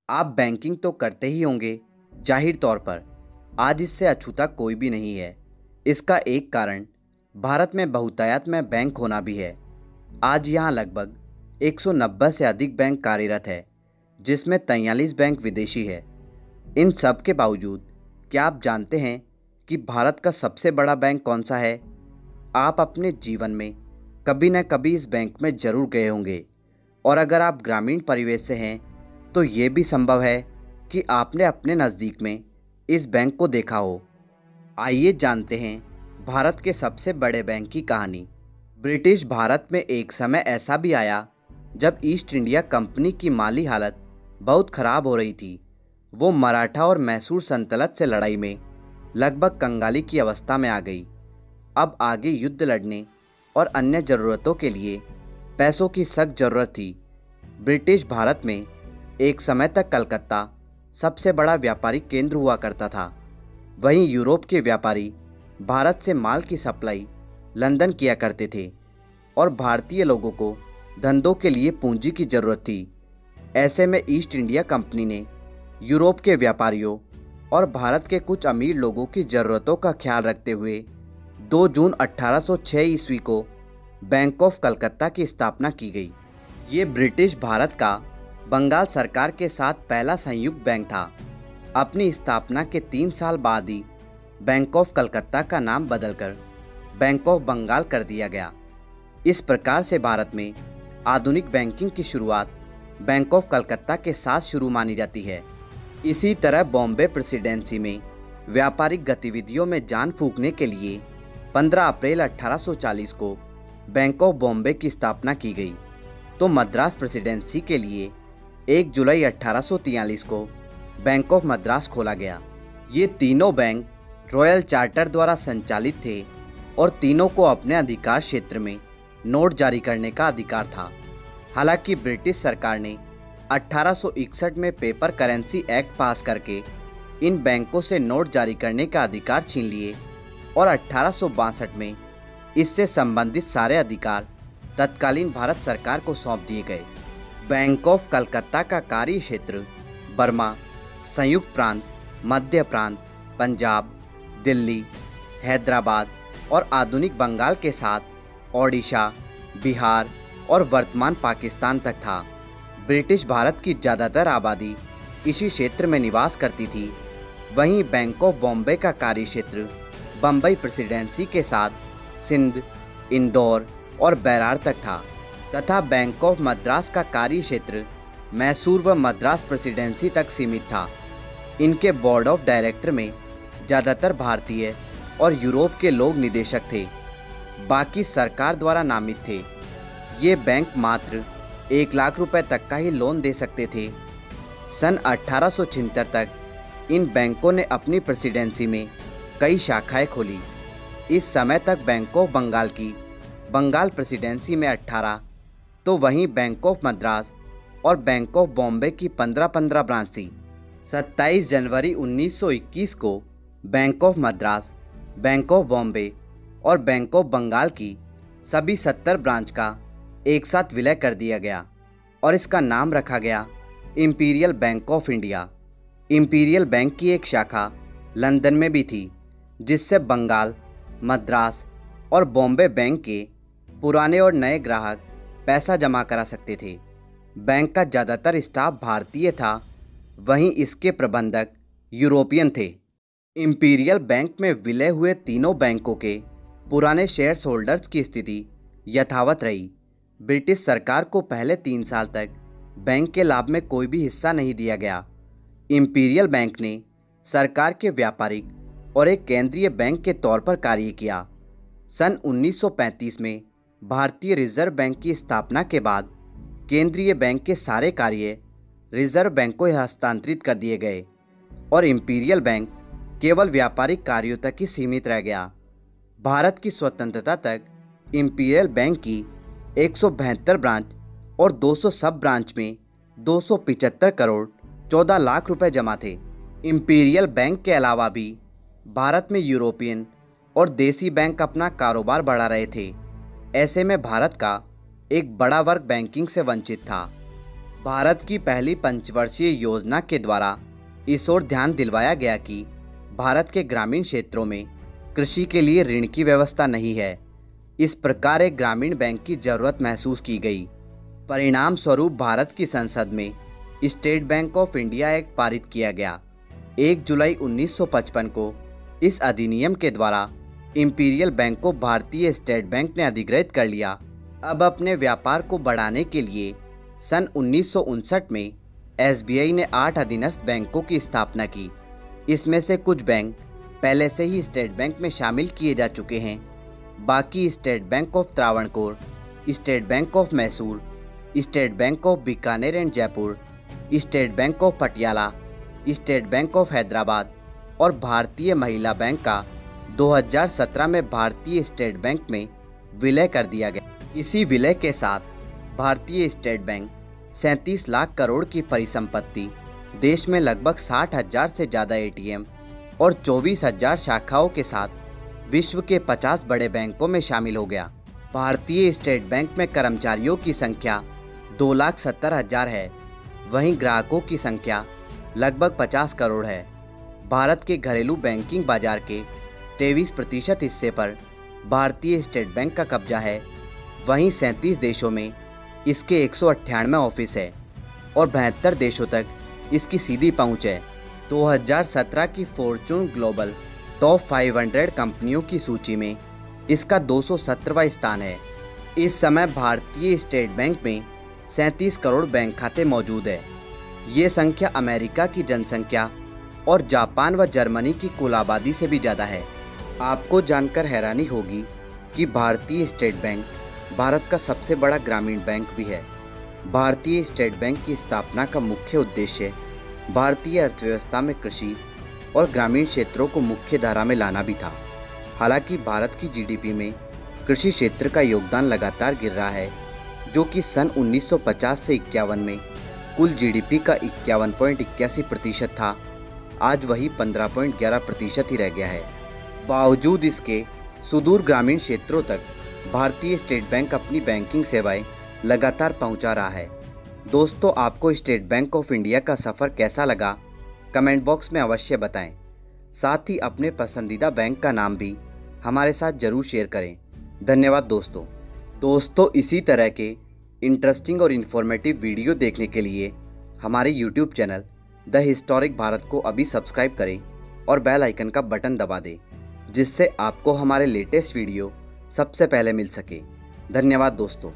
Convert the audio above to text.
आप बैंकिंग तो करते ही होंगे, जाहिर तौर पर। आज इससे अछूता कोई भी नहीं है। इसका एक कारण भारत में बहुतायत में बैंक होना भी है। आज यहाँ लगभग 190 से अधिक बैंक कार्यरत है, जिसमें 43 बैंक विदेशी है। इन सब के बावजूद क्या आप जानते हैं कि भारत का सबसे बड़ा बैंक कौन सा है? आप अपने जीवन में कभी न कभी इस बैंक में ज़रूर गए होंगे, और अगर आप ग्रामीण परिवेश से हैं तो ये भी संभव है कि आपने अपने नज़दीक में इस बैंक को देखा हो। आइए जानते हैं भारत के सबसे बड़े बैंक की कहानी। ब्रिटिश भारत में एक समय ऐसा भी आया जब ईस्ट इंडिया कंपनी की माली हालत बहुत ख़राब हो रही थी। वो मराठा और मैसूर सल्तनत से लड़ाई में लगभग कंगाली की अवस्था में आ गई। अब आगे युद्ध लड़ने और अन्य ज़रूरतों के लिए पैसों की सख्त ज़रूरत थी। ब्रिटिश भारत में एक समय तक कलकत्ता सबसे बड़ा व्यापारिक केंद्र हुआ करता था। वहीं यूरोप के व्यापारी भारत से माल की सप्लाई लंदन किया करते थे, और भारतीय लोगों को धंधों के लिए पूंजी की ज़रूरत थी। ऐसे में ईस्ट इंडिया कंपनी ने यूरोप के व्यापारियों और भारत के कुछ अमीर लोगों की ज़रूरतों का ख्याल रखते हुए 2 जून 1806 ईस्वी को बैंक ऑफ कलकत्ता की स्थापना की गई। ये ब्रिटिश भारत का बंगाल सरकार के साथ पहला संयुक्त बैंक था। अपनी स्थापना के 3 साल बाद ही बैंक ऑफ कलकत्ता का नाम बदलकर बैंक ऑफ बंगाल कर दिया गया। इस प्रकार से भारत में आधुनिक बैंकिंग की शुरुआत बैंक ऑफ कलकत्ता के साथ शुरू मानी जाती है। इसी तरह बॉम्बे प्रेसिडेंसी में व्यापारिक गतिविधियों में जान फूंकने के लिए 15 अप्रैल 1840 को बैंक ऑफ बॉम्बे की स्थापना की गई, तो मद्रास प्रेसिडेंसी के लिए 1 जुलाई 1843 को बैंक ऑफ मद्रास खोला गया। ये तीनों बैंक रॉयल चार्टर द्वारा संचालित थे और तीनों को अपने अधिकार क्षेत्र में नोट जारी करने का अधिकार था। हालांकि ब्रिटिश सरकार ने 1861 में पेपर करेंसी एक्ट पास करके इन बैंकों से नोट जारी करने का अधिकार छीन लिए, और 1862 में इससे संबंधित सारे अधिकार तत्कालीन भारत सरकार को सौंप दिए गए। बैंक ऑफ कलकत्ता का कार्य क्षेत्र बर्मा, संयुक्त प्रांत, मध्य प्रांत, पंजाब, दिल्ली, हैदराबाद और आधुनिक बंगाल के साथ ओडिशा, बिहार और वर्तमान पाकिस्तान तक था। ब्रिटिश भारत की ज़्यादातर आबादी इसी क्षेत्र में निवास करती थी। वहीं बैंक ऑफ बॉम्बे का कार्य क्षेत्र बम्बई प्रेसिडेंसी के साथ सिंध, इंदौर और बैरार तक था, तथा बैंक ऑफ मद्रास का कार्य क्षेत्र मैसूर व मद्रास प्रेसिडेंसी तक सीमित था। इनके बोर्ड ऑफ डायरेक्टर में ज़्यादातर भारतीय और यूरोप के लोग निदेशक थे, बाकी सरकार द्वारा नामित थे। ये बैंक मात्र 1 लाख रुपए तक का ही लोन दे सकते थे। सन 1876 तक इन बैंकों ने अपनी प्रेसिडेंसी में कई शाखाएं खोली। इस समय तक बैंक ऑफ बंगाल की बंगाल प्रेसिडेंसी में 18, तो वहीं बैंक ऑफ मद्रास और बैंक ऑफ बॉम्बे की 15-15 ब्रांच थी। 27 जनवरी 1921 को bank of Madras, bank of Bombay और बैंक ऑफ बंगाल की सभी 70 ब्रांच का एक साथ विलय कर दिया गया, और इसका नाम रखा गया imperial bank of India. Imperial bank की एक शाखा लंदन में भी थी, जिससे बंगाल, मद्रास और बॉम्बे बैंक के पुराने और नए ग्राहक पैसा जमा करा सकते थे। बैंक का ज़्यादातर स्टाफ भारतीय था, वहीं इसके प्रबंधक यूरोपियन थे। इंपीरियल बैंक में विलय हुए तीनों बैंकों के पुराने शेयर्स होल्डर्स की स्थिति यथावत रही। ब्रिटिश सरकार को पहले 3 साल तक बैंक के लाभ में कोई भी हिस्सा नहीं दिया गया। इंपीरियल बैंक ने सरकार के व्यापारिक और एक केंद्रीय बैंक के तौर पर कार्य किया। सन 1935 में भारतीय रिजर्व बैंक की स्थापना के बाद केंद्रीय बैंक के सारे कार्य रिजर्व बैंक को हस्तांतरित कर दिए गए, और इंपीरियल बैंक केवल व्यापारिक कार्यों तक ही सीमित रह गया। भारत की स्वतंत्रता तक इंपीरियल बैंक की 172 ब्रांच और 200 सब ब्रांच में 275 करोड़ 14 लाख रुपए जमा थे। इंपीरियल बैंक के अलावा भी भारत में यूरोपियन और देसी बैंक अपना कारोबार बढ़ा रहे थे। ऐसे में भारत का एक बड़ा वर्ग बैंकिंग से वंचित था। भारत की पहली पंचवर्षीय योजना के द्वारा इस ओर ध्यान दिलवाया गया कि भारत के ग्रामीण क्षेत्रों में कृषि के लिए ऋण की व्यवस्था नहीं है। इस प्रकार एक ग्रामीण बैंक की जरूरत महसूस की गई। परिणाम स्वरूप भारत की संसद में state bank of India act पारित किया गया। 1 जुलाई 1955 को इस अधिनियम के द्वारा इंपीरियल बैंक को भारतीय स्टेट बैंक ने अधिग्रहित कर लिया। अब अपने व्यापार को बढ़ाने के लिए सन 1959 में SBI ने 8 अधीनस्थ बैंकों की स्थापना की। इसमें से कुछ बैंक पहले से ही स्टेट बैंक में शामिल किए जा चुके हैं। बाकी state bank of Travancore, state bank of Mysore, state bank of Bikaner and Jaipur, state bank of Patiala, state bank of Hyderabad और भारतीय महिला बैंक का 2017 में भारतीय स्टेट बैंक में विलय कर दिया गया। इसी विलय के साथ भारतीय स्टेट बैंक 37 लाख करोड़ की परिसंपत्ति, देश में लगभग 60,000 से ज़्यादा ATM और 24,000 शाखाओं के साथ विश्व के 50 बड़े बैंकों में शामिल हो गया। भारतीय स्टेट बैंक में कर्मचारियों की संख्या 2,70,000 है। वहीं ग्राहकों की संख्या लगभग 50 करोड़ है। भारत के घरेलू बैंकिंग बाजार के 23% हिस्से पर भारतीय स्टेट बैंक का कब्जा है। वहीं 37 देशों में इसके 198 ऑफिस है और 72 देशों तक इसकी सीधी पहुंच है। 2017 की फॉर्च्यून ग्लोबल टॉप 500 कंपनियों की सूची में इसका 217वां स्थान है। इस समय भारतीय स्टेट बैंक में 37 करोड़ बैंक खाते मौजूद है। ये संख्या अमेरिका की जनसंख्या और जापान व जर्मनी की कुल आबादी से भी ज़्यादा है। आपको जानकर हैरानी होगी कि भारतीय स्टेट बैंक भारत का सबसे बड़ा ग्रामीण बैंक भी है। भारतीय स्टेट बैंक की स्थापना का मुख्य उद्देश्य भारतीय अर्थव्यवस्था में कृषि और ग्रामीण क्षेत्रों को मुख्य धारा में लाना भी था। हालांकि भारत की GDP में कृषि क्षेत्र का योगदान लगातार गिर रहा है, जो कि सन 1950 से 51 में कुल GDP का 51.81% था। आज वही 15.11% ही रह गया है। बावजूद इसके सुदूर ग्रामीण क्षेत्रों तक भारतीय स्टेट बैंक अपनी बैंकिंग सेवाएं लगातार पहुंचा रहा है। दोस्तों, आपको स्टेट बैंक ऑफ इंडिया का सफ़र कैसा लगा, कमेंट बॉक्स में अवश्य बताएं। साथ ही अपने पसंदीदा बैंक का नाम भी हमारे साथ ज़रूर शेयर करें। धन्यवाद दोस्तों, इसी तरह के इंटरेस्टिंग और इन्फॉर्मेटिव वीडियो देखने के लिए हमारे YouTube channel the historic Bharat को अभी सब्सक्राइब करें और बेल आइकन का बटन दबा दें, जिससे आपको हमारे लेटेस्ट वीडियो सबसे पहले मिल सके। धन्यवाद दोस्तों।